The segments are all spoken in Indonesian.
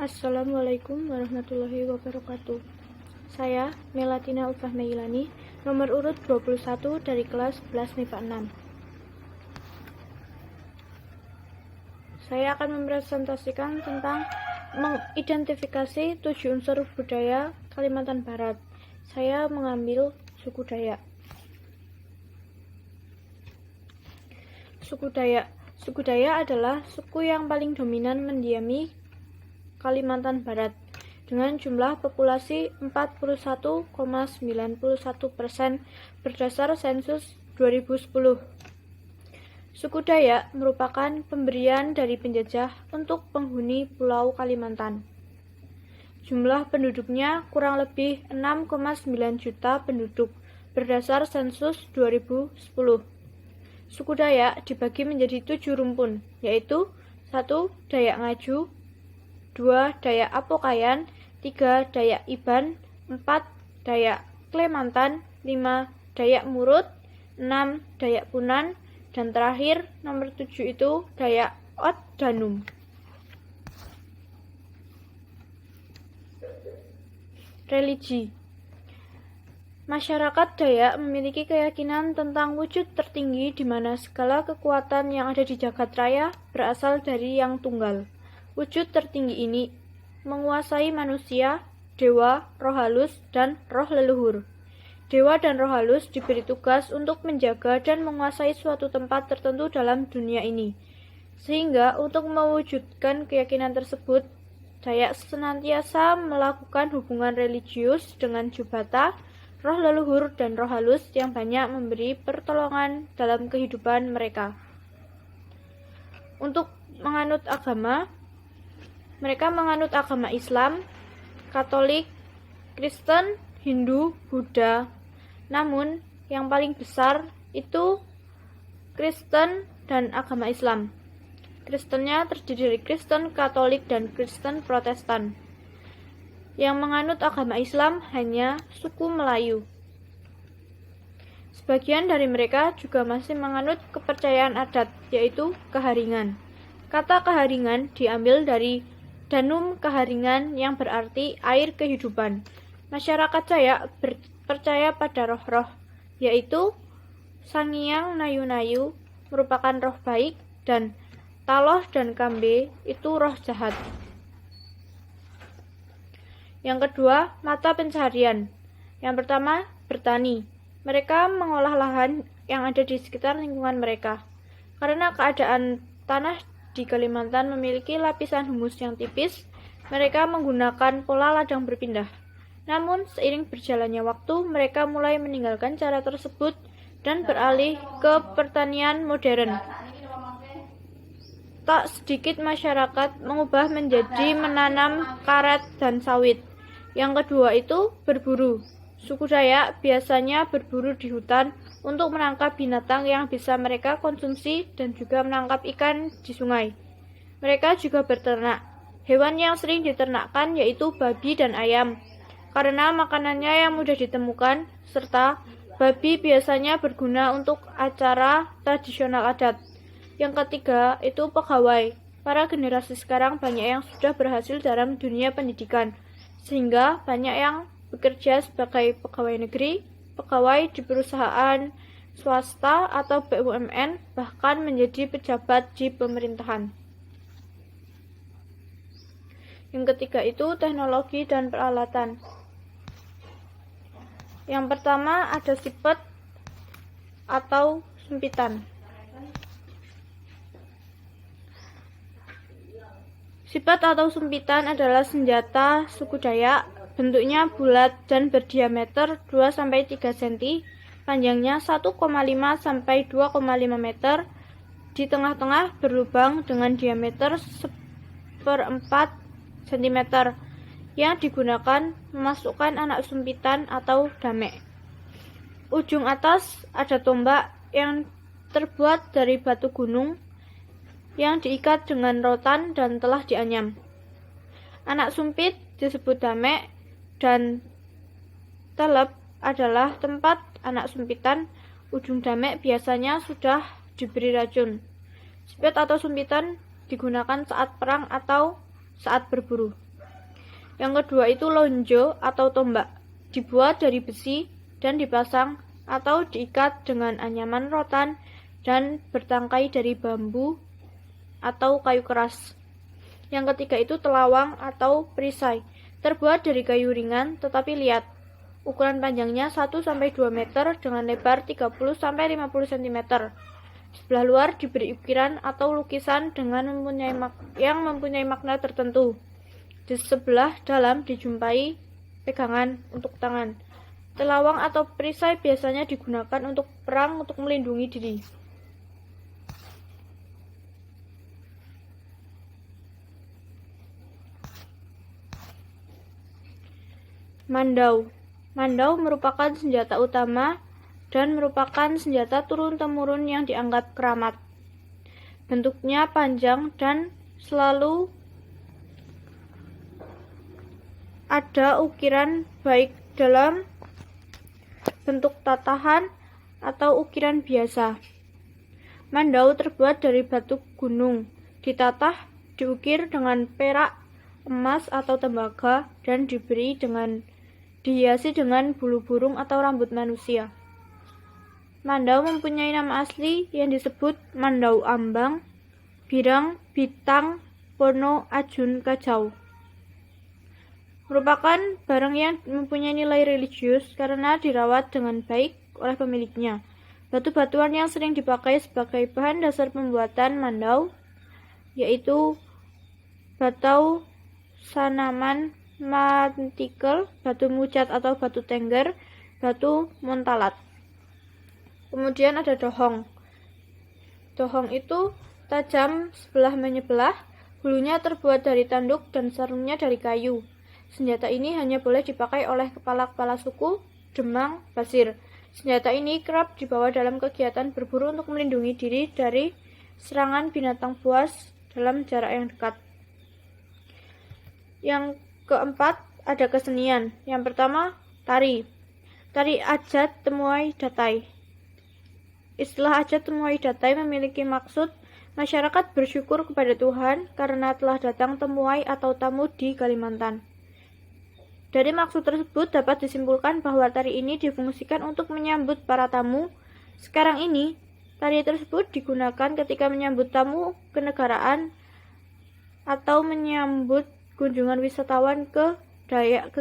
Assalamualaikum warahmatullahi wabarakatuh. Saya Melatina Ulfah Meilani, nomor urut 21 dari kelas 11 MIPA 6. Saya akan mempresentasikan tentang mengidentifikasi 7 unsur budaya Kalimantan Barat. Saya mengambil suku Dayak. Suku Dayak adalah suku yang paling dominan mendiami Kalimantan Barat dengan jumlah populasi 41,91% berdasar sensus 2010. Suku Dayak merupakan pemberian dari penjajah untuk penghuni Pulau Kalimantan. Jumlah penduduknya kurang lebih 6,9 juta penduduk berdasar sensus 2010. Suku Dayak dibagi menjadi 7 rumpun, yaitu 1. Dayak Ngaju, 2. Dayak Apokayan, 3. Dayak Iban, 4. Dayak Klemantan, 5. Dayak Murut, 6. Dayak Punan, dan terakhir nomor 7 itu Dayak Ot Danum. Religi. Masyarakat Dayak memiliki keyakinan tentang wujud tertinggi di mana segala kekuatan yang ada di jagat raya berasal dari Yang Tunggal. Wujud tertinggi ini menguasai manusia, dewa, roh halus, dan roh leluhur. Dewa dan roh halus diberi tugas untuk menjaga dan menguasai suatu tempat tertentu dalam dunia ini. Sehingga untuk mewujudkan keyakinan tersebut, Dayak senantiasa melakukan hubungan religius dengan Jubata, roh leluhur dan roh halus yang banyak memberi pertolongan dalam kehidupan mereka. Untuk menganut agama, mereka menganut agama Islam, Katolik, Kristen, Hindu, Buddha. Namun, yang paling besar itu Kristen dan agama Islam. Kristennya terdiri dari Kristen Katolik dan Kristen Protestan. Yang menganut agama Islam hanya suku Melayu. Sebagian dari mereka juga masih menganut kepercayaan adat, yaitu keharingan. Kata keharingan diambil dari Danum keharingan yang berarti air kehidupan. Masyarakat Dayak percaya pada roh-roh, yaitu Sangiang Nayu-Nayu merupakan roh baik dan Taloh dan Kambe itu roh jahat. Yang kedua, mata pencaharian. Yang pertama, bertani. Mereka mengolah lahan yang ada di sekitar lingkungan mereka. Karena keadaan tanah di Kalimantan memiliki lapisan humus yang tipis, mereka menggunakan pola ladang berpindah. Namun, seiring berjalannya waktu, mereka mulai meninggalkan cara tersebut dan beralih ke pertanian modern. Tak sedikit masyarakat mengubah menjadi menanam karet dan sawit. Yang kedua itu berburu. Suku Dayak biasanya berburu di hutan untuk menangkap binatang yang bisa mereka konsumsi dan juga menangkap ikan di sungai. Mereka juga berternak. Hewan yang sering diternakkan yaitu babi dan ayam, karena makanannya yang mudah ditemukan, serta babi biasanya berguna untuk acara tradisional adat. Yang ketiga itu pegawai. Para generasi sekarang banyak yang sudah berhasil dalam dunia pendidikan, sehingga banyak yang bekerja sebagai pegawai negeri, pegawai di perusahaan swasta atau BUMN, bahkan menjadi pejabat di pemerintahan. Yang ketiga itu teknologi dan peralatan. Yang pertama ada sipet atau sumpitan. Sipet atau sumpitan adalah senjata suku Dayak. Bentuknya bulat dan berdiameter 2-3 cm, panjangnya 1,5 sampai 2,5 meter. Di tengah-tengah berlubang dengan diameter 1/4 cm yang digunakan memasukkan anak sumpitan atau damek. Ujung atas ada tombak yang terbuat dari batu gunung yang diikat dengan rotan dan telah dianyam. Anak sumpit disebut damek dan telep adalah tempat anak sumpitan. Ujung damek biasanya sudah diberi racun. Sipet atau sumpitan digunakan saat perang atau saat berburu. Yang kedua itu lonjo atau tombak, dibuat dari besi dan dipasang atau diikat dengan anyaman rotan dan bertangkai dari bambu atau kayu keras. Yang ketiga itu telawang atau perisai, terbuat dari kayu ringan tetapi liat. Ukuran panjangnya 1-2 meter dengan lebar 30-50 cm. Sebelah luar diberi ukiran atau lukisan dengan yang mempunyai makna tertentu. Di sebelah dalam dijumpai pegangan untuk tangan. Telawang atau perisai biasanya digunakan untuk perang untuk melindungi diri. Mandau. Mandau merupakan senjata utama dan merupakan senjata turun-temurun yang dianggap keramat. Bentuknya panjang dan selalu ada ukiran baik dalam bentuk tatahan atau ukiran biasa. Mandau terbuat dari batu gunung, ditatah, diukir dengan perak, emas atau tembaga dan dihiasi dengan bulu burung atau rambut manusia. Mandau mempunyai nama asli yang disebut Mandau Ambang, Birang, Bitang, Pono, Ajun, Kajau. Merupakan barang yang mempunyai nilai religius karena dirawat dengan baik oleh pemiliknya. Batu-batuan yang sering dipakai sebagai bahan dasar pembuatan mandau yaitu batau sanaman mantikel, batu mucat atau batu tengger, batu montalat. Kemudian ada dohong. Dohong itu tajam sebelah menyebelah, bulunya terbuat dari tanduk dan sarungnya dari kayu. Senjata ini hanya boleh dipakai oleh kepala-kepala suku, Demang, Basir. Senjata ini kerap dibawa dalam kegiatan berburu untuk melindungi diri dari serangan binatang buas dalam jarak yang dekat. Yang keempat, ada kesenian. Yang pertama, tari. Tari Ajat Temuai Datai. Istilah Ajat Temuai Datai memiliki maksud masyarakat bersyukur kepada Tuhan karena telah datang temuai atau tamu di Kalimantan. Dari maksud tersebut dapat disimpulkan bahwa tari ini difungsikan untuk menyambut para tamu. Sekarang ini, tari tersebut digunakan ketika menyambut tamu kenegaraan atau menyambut kunjungan wisatawan ke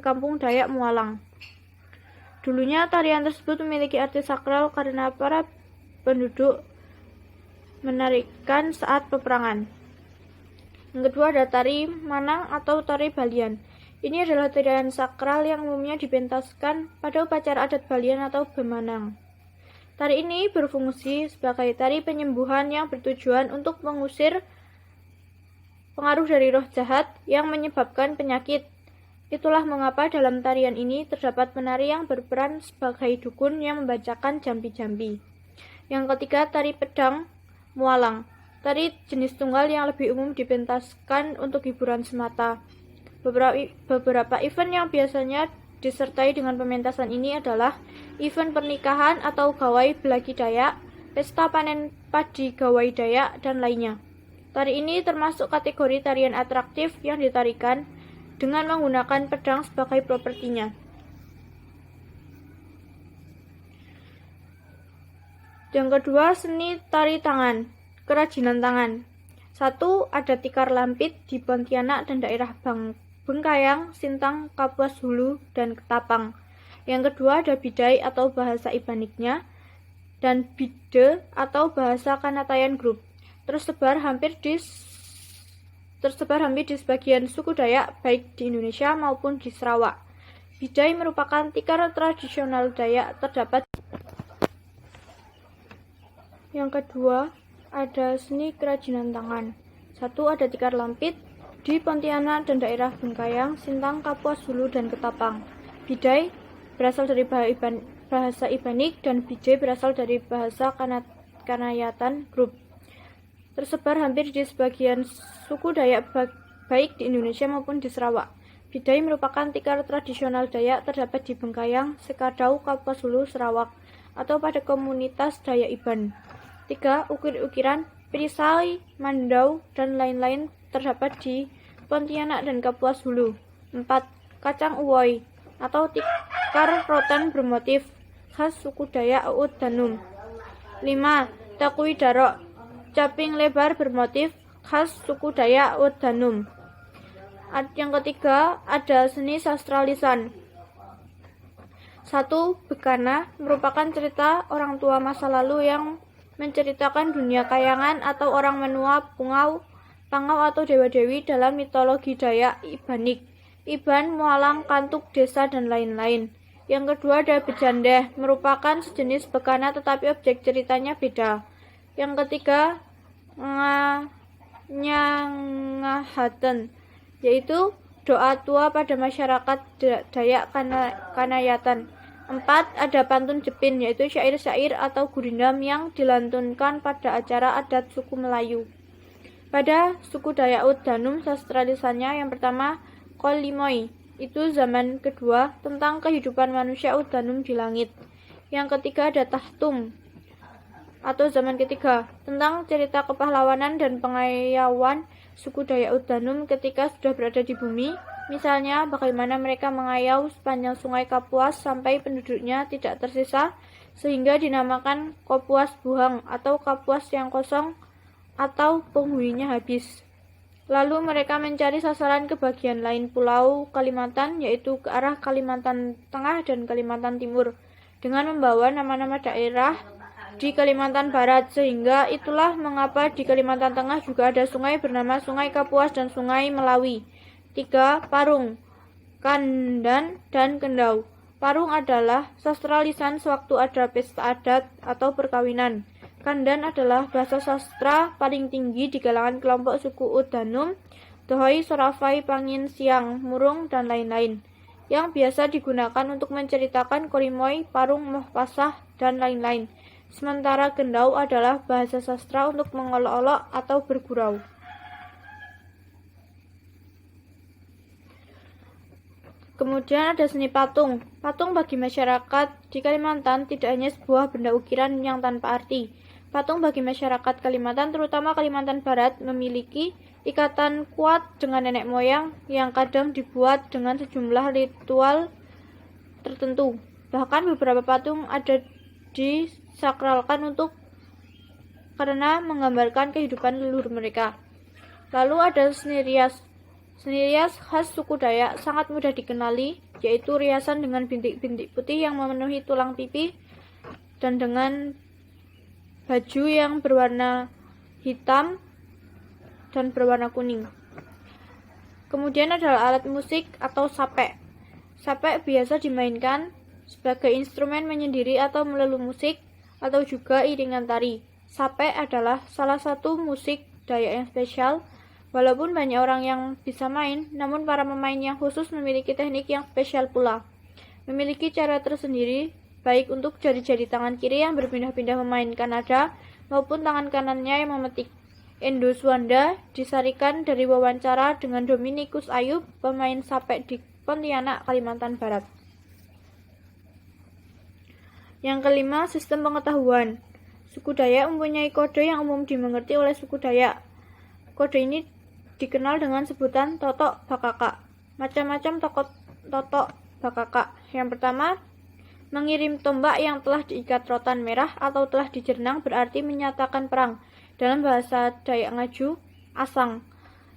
kampung Dayak Mualang. Dulunya tarian tersebut memiliki arti sakral karena para penduduk menarikan saat peperangan. Yang kedua ada tari Manang atau tari Balian. Ini adalah tarian sakral yang umumnya dipentaskan pada upacara adat Balian atau Bemanang. Tari ini berfungsi sebagai tari penyembuhan yang bertujuan untuk mengusir pengaruh dari roh jahat yang menyebabkan penyakit. Itulah mengapa dalam tarian ini terdapat penari yang berperan sebagai dukun yang membacakan jambi-jambi. Yang ketiga, tari pedang Mualang. Tari jenis tunggal yang lebih umum dipentaskan untuk hiburan semata. Beberapa event yang biasanya disertai dengan pementasan ini adalah event pernikahan atau gawai belagi Dayak, pesta panen padi gawai Dayak, dan lainnya. Tari ini termasuk kategori tarian atraktif yang ditarikan dengan menggunakan pedang sebagai propertinya. Yang kedua, seni tari tangan, kerajinan tangan. 1. Ada tikar lampit di Pontianak dan daerah Bengkayang, Sintang, Kapuas Hulu, dan Ketapang. Yang kedua, ada bidai atau bahasa Ibaniknya dan bide atau bahasa Kanatayan Group. Tersebar hampir di sebagian suku Dayak baik di Indonesia maupun di Sarawak. Bidai merupakan tikar tradisional Dayak terdapat. Yang kedua, ada seni kerajinan tangan. 1. Ada tikar lampit di Pontianak dan daerah Bengkayang, Sintang, Kapuas Hulu, dan Ketapang. Bidai berasal dari bahasa Ibanik dan bidai berasal dari bahasa Kanayatan Group. Tersebar hampir di sebagian suku Dayak baik di Indonesia maupun di Sarawak. Bidai merupakan tikar tradisional Dayak terdapat di Bengkayang, Sekadau, Kapuas Hulu, Sarawak, atau pada komunitas Dayak Iban. 3. Ukir-ukiran, perisai, mandau, dan lain-lain terdapat di Pontianak dan Kapuas Hulu. 4. Kacang uwoi atau tikar rotan bermotif khas suku Dayak Uud Danum. 5. Takui darok, caping lebar bermotif khas suku Dayak Uud Danum. Yang ketiga, ada seni sastra lisan. 1. Bekana merupakan cerita orang tua masa lalu yang menceritakan dunia kayangan atau orang menua, pungau, pangau atau dewa-dewi dalam mitologi Dayak Ibanik, Iban, Mualang, Kantuk, Desa, dan lain-lain. Yang kedua ada bejandeh, merupakan sejenis bekana tetapi objek ceritanya beda. Yang ketiga, nyangahaten, yaitu doa tua pada masyarakat Dayak Kanayatan. 4. Ada pantun jepin, yaitu syair-syair atau gurindam yang dilantunkan pada acara adat suku Melayu. Pada suku Dayak Uud Danum, sastra lisannya yang pertama, Kolimoi, itu zaman kedua tentang kehidupan manusia Uud Danum di langit. Yang ketiga ada Tahtum, atau zaman ketiga, tentang cerita kepahlawanan dan pengayauan suku Dayak Uud Danum ketika sudah berada di bumi. Misalnya, bagaimana mereka mengayau sepanjang sungai Kapuas sampai penduduknya tidak tersisa, sehingga dinamakan Kapuas Buhang atau Kapuas yang kosong atau penghuninya habis. Lalu mereka mencari sasaran ke bagian lain pulau Kalimantan, yaitu ke arah Kalimantan Tengah dan Kalimantan Timur, dengan membawa nama-nama daerah di Kalimantan Barat, sehingga itulah mengapa di Kalimantan Tengah juga ada sungai bernama Sungai Kapuas dan Sungai Melawi. 3. Parung, Kandan, dan Kendau. Parung adalah sastra lisan sewaktu ada pesta adat atau perkawinan. Kandan adalah bahasa sastra paling tinggi di kalangan kelompok suku Uud Danum, Dohoi, Sorafai, Pangin, Siang, Murung, dan lain-lain, yang biasa digunakan untuk menceritakan Korimoi, Parung, Mohpasah, dan lain-lain. Sementara Kendau adalah bahasa sastra untuk mengolok-olok atau bergurau. Kemudian ada seni patung. Patung bagi masyarakat di Kalimantan tidak hanya sebuah benda ukiran yang tanpa arti. Patung bagi masyarakat Kalimantan, terutama Kalimantan Barat, memiliki ikatan kuat dengan nenek moyang yang kadang dibuat dengan sejumlah ritual tertentu. Bahkan beberapa patung ada disakralkan karena menggambarkan kehidupan leluhur mereka. Lalu ada seni rias. Seni rias khas suku Dayak sangat mudah dikenali, yaitu riasan dengan bintik-bintik putih yang memenuhi tulang pipi dan dengan baju yang berwarna hitam dan berwarna kuning. Kemudian adalah alat musik atau sapek. Sapek biasa dimainkan sebagai instrumen menyendiri atau melulu musik atau juga iringan tari. Sapek adalah salah satu musik Dayak yang spesial. Walaupun banyak orang yang bisa main, namun para pemain yang khusus memiliki teknik yang spesial pula. Memiliki cara tersendiri, baik untuk jari-jari tangan kiri yang berpindah-pindah memainkan nada, maupun tangan kanannya yang memetik. Endo Suwanda disarikan dari wawancara dengan Dominikus Ayub, pemain sapek di Pontianak, Kalimantan Barat. Yang kelima, sistem pengetahuan. Suku Dayak mempunyai kode yang umum dimengerti oleh suku Dayak. Kode ini dikenal dengan sebutan totok bakaka. Macam-macam totok bakaka. Yang pertama, mengirim tombak yang telah diikat rotan merah atau telah dijernang berarti menyatakan perang. Dalam bahasa Dayak Ngaju, asang.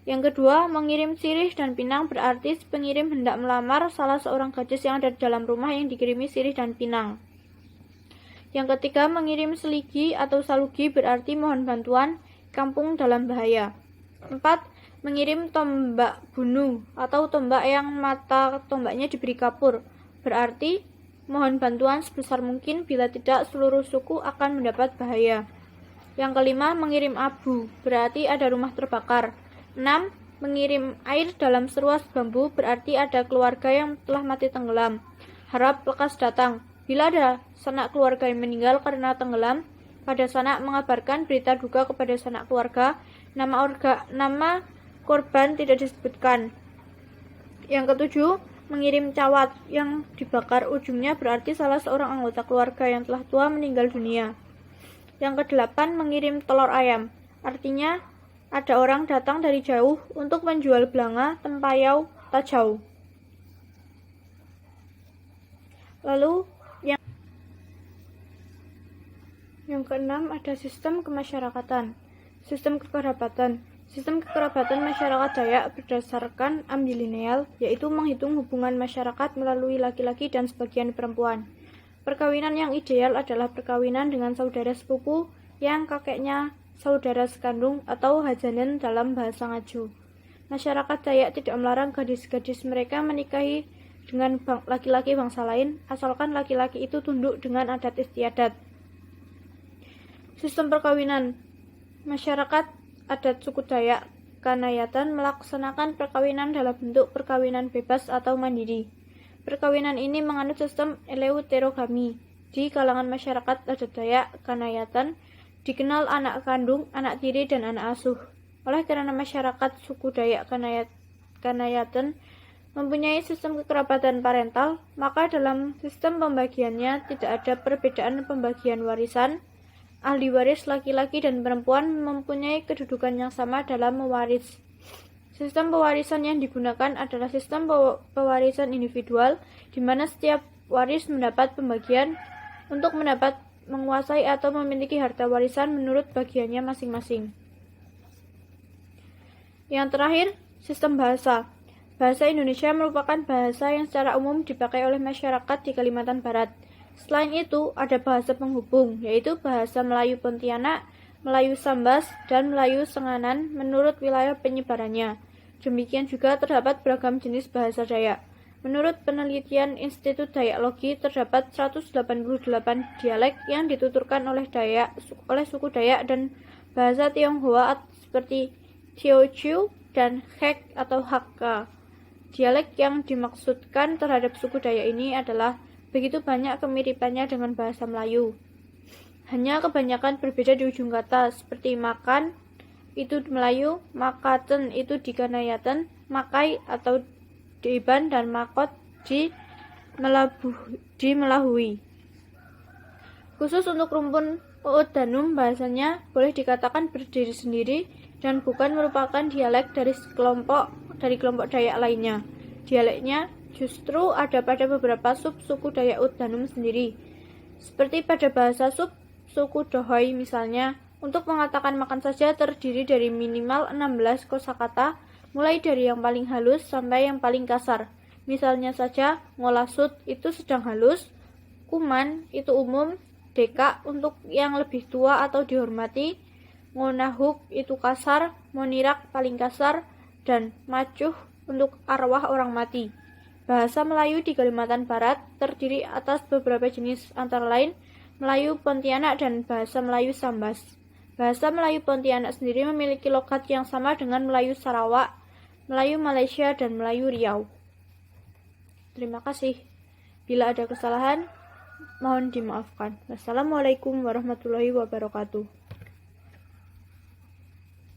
Yang kedua, mengirim sirih dan pinang berarti pengirim hendak melamar salah seorang gadis yang ada di dalam rumah yang dikirimi sirih dan pinang. Yang ketiga, mengirim seligi atau salugi berarti mohon bantuan, kampung dalam bahaya. 4. Mengirim tombak bunuh atau tombak yang mata tombaknya diberi kapur, berarti mohon bantuan sebesar mungkin, bila tidak seluruh suku akan mendapat bahaya. Yang kelima, mengirim abu, berarti ada rumah terbakar. 6. Mengirim air dalam seruas bambu, berarti ada keluarga yang telah mati tenggelam, harap lekas datang. Bila ada sanak keluarga yang meninggal karena tenggelam, pada sanak mengabarkan berita duka kepada sanak keluarga. Nama korban tidak disebutkan. Yang ketujuh, mengirim cawat yang dibakar ujungnya berarti salah seorang anggota keluarga yang telah tua meninggal dunia. Yang kedelapan, mengirim telur ayam. Artinya, ada orang datang dari jauh untuk menjual belanga, tempayau, tajau. Lalu yang keenam ada sistem kemasyarakatan. Sistem kekerabatan. Sistem kekerabatan masyarakat Dayak berdasarkan ambilineal, yaitu menghitung hubungan masyarakat melalui laki-laki dan sebagian perempuan. Perkawinan yang ideal adalah perkawinan dengan saudara sepupu yang kakeknya saudara sekandung atau hajanen dalam bahasa Ngaju. Masyarakat Dayak tidak melarang gadis-gadis mereka menikahi dengan laki-laki bangsa lain, asalkan laki-laki itu tunduk dengan adat istiadat. Sistem perkawinan. Masyarakat adat suku Dayak Kanayatan melaksanakan perkawinan dalam bentuk perkawinan bebas atau mandiri. Perkawinan ini menganut sistem eleuterogami. Di kalangan masyarakat adat Dayak Kanayatan dikenal anak kandung, anak tiri, dan anak asuh. Oleh karena masyarakat suku Dayak Kanayatan mempunyai sistem kekerabatan parental, maka dalam sistem pembagiannya tidak ada perbedaan pembagian warisan. Ahli waris laki-laki dan perempuan mempunyai kedudukan yang sama dalam mewaris. Sistem pewarisan yang digunakan adalah sistem pewarisan individual, di mana setiap waris mendapat pembagian untuk menguasai atau memiliki harta warisan menurut bagiannya masing-masing. Yang terakhir, sistem bahasa. Bahasa Indonesia merupakan bahasa yang secara umum dipakai oleh masyarakat di Kalimantan Barat. Selain itu, ada bahasa penghubung, yaitu bahasa Melayu Pontianak, Melayu Sambas, dan Melayu Senganan menurut wilayah penyebarannya. Demikian juga terdapat beragam jenis bahasa Dayak. Menurut penelitian Institut Dayaklogi, terdapat 188 dialek yang dituturkan oleh suku Dayak dan bahasa Tionghoa seperti Teochew dan Hek atau Hakka. Dialek yang dimaksudkan terhadap suku Dayak ini adalah begitu banyak kemiripannya dengan bahasa Melayu. Hanya kebanyakan berbeda di ujung kata, seperti makan itu di Melayu, makaten itu di Kanayatan, makai atau di Iban, dan makot di Melahui. Khusus untuk rumpun Udanum, bahasanya boleh dikatakan berdiri sendiri dan bukan merupakan dialek dari kelompok Dayak lainnya. Dialeknya justru ada pada beberapa suku Dayak Udanum sendiri. Seperti pada bahasa suku Dohoi misalnya, untuk mengatakan makan saja terdiri dari minimal 16 kosakata, mulai dari yang paling halus sampai yang paling kasar. Misalnya saja, ngolasut itu sedang halus, kuman itu umum, deka untuk yang lebih tua atau dihormati, ngonahuk itu kasar, monirak paling kasar, dan macuh untuk arwah orang mati. Bahasa Melayu di Kalimantan Barat terdiri atas beberapa jenis, antara lain Melayu Pontianak dan bahasa Melayu Sambas. Bahasa Melayu Pontianak sendiri memiliki logat yang sama dengan Melayu Sarawak, Melayu Malaysia, dan Melayu Riau. Terima kasih. Bila ada kesalahan, mohon dimaafkan. Wassalamualaikum warahmatullahi wabarakatuh.